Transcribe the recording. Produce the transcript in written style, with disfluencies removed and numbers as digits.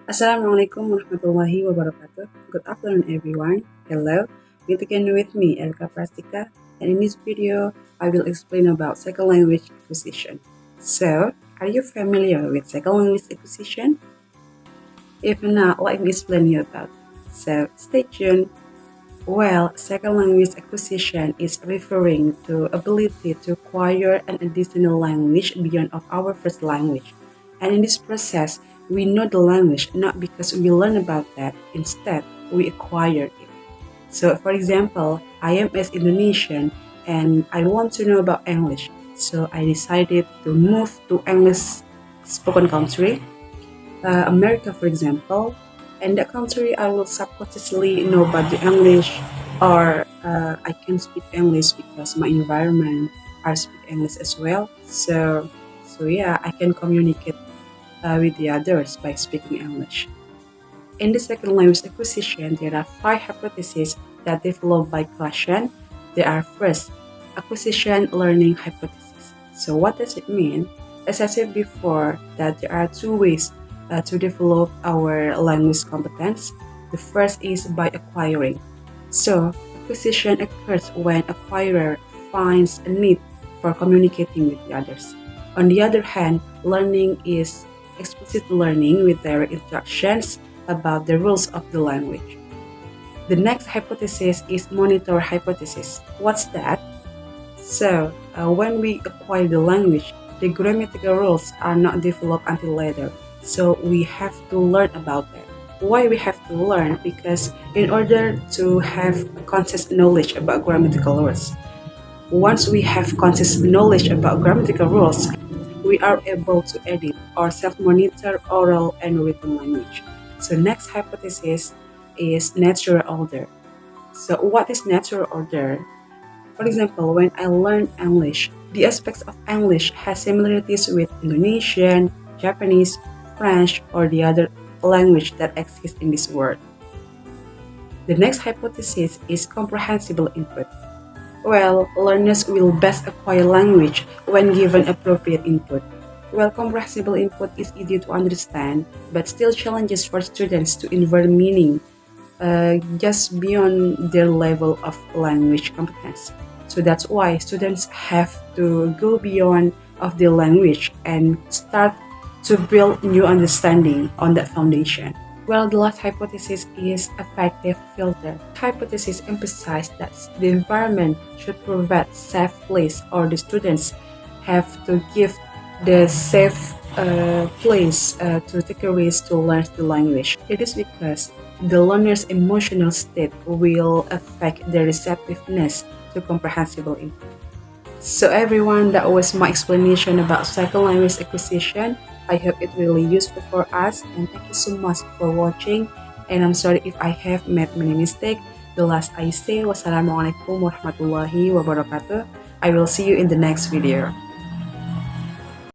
Assalamualaikum warahmatullahi wabarakatuh. Good afternoon, everyone. Hello, meet again with me, Elka Prastika, and in this video, I will explain about second language acquisition. So, are you familiar with second language acquisition? If not, let me explain you about it. So, stay tuned. Well, second language acquisition is referring to ability to acquire an additional language beyond of our first language. And in this process, we know the language not because we learn about that, instead we acquire it. So for example, I am as Indonesian and I want to know about English. So I decided to move to English spoken country, America for example, and that country I will subconsciously know about the English, or I can speak English because my environment I speak English as well. So yeah, I can communicate with the others by speaking English. In the second language acquisition, there are five hypotheses that developed by Klassen. There are first, acquisition learning hypothesis. So what does it mean? As I said before, that there are two ways to develop our language competence. The first is by acquiring. So acquisition occurs when acquirer finds a need for communicating with the others. On the other hand, learning is explicit learning with direct instructions about the rules of the language. The next hypothesis is monitor hypothesis. What's that? So, when we acquire the language, the grammatical rules are not developed until later. So, we have to learn about that. Why we have to learn? Because in order to have conscious knowledge about grammatical rules, once we have conscious knowledge about grammatical rules, we are able to edit or self-monitor oral and written language. So next hypothesis is natural order. So what is natural order? For example, when I learn English, the aspects of English has similarities with Indonesian, Japanese, French, or the other language that exists in this world. The next hypothesis is comprehensible input. Well, learners will best acquire language when given appropriate input. Well, comprehensible input is easy to understand, but still challenges for students to invert meaning just beyond their level of language competence. So that's why students have to go beyond of their language and start to build new understanding on that foundation. Well, the last hypothesis is affective filter. Hypothesis emphasizes that the environment should provide safe place, or the students have to give the safe place to take a risk to learn the language. It is because the learner's emotional state will affect their receptiveness to comprehensible input. So everyone, that was my explanation about second language acquisition. I hope it really useful for us, and thank you so much for watching. And I'm sorry if I have made many mistakes. The last I say, wassalamualaikum warahmatullahi wabarakatuh. I will see you in the next video.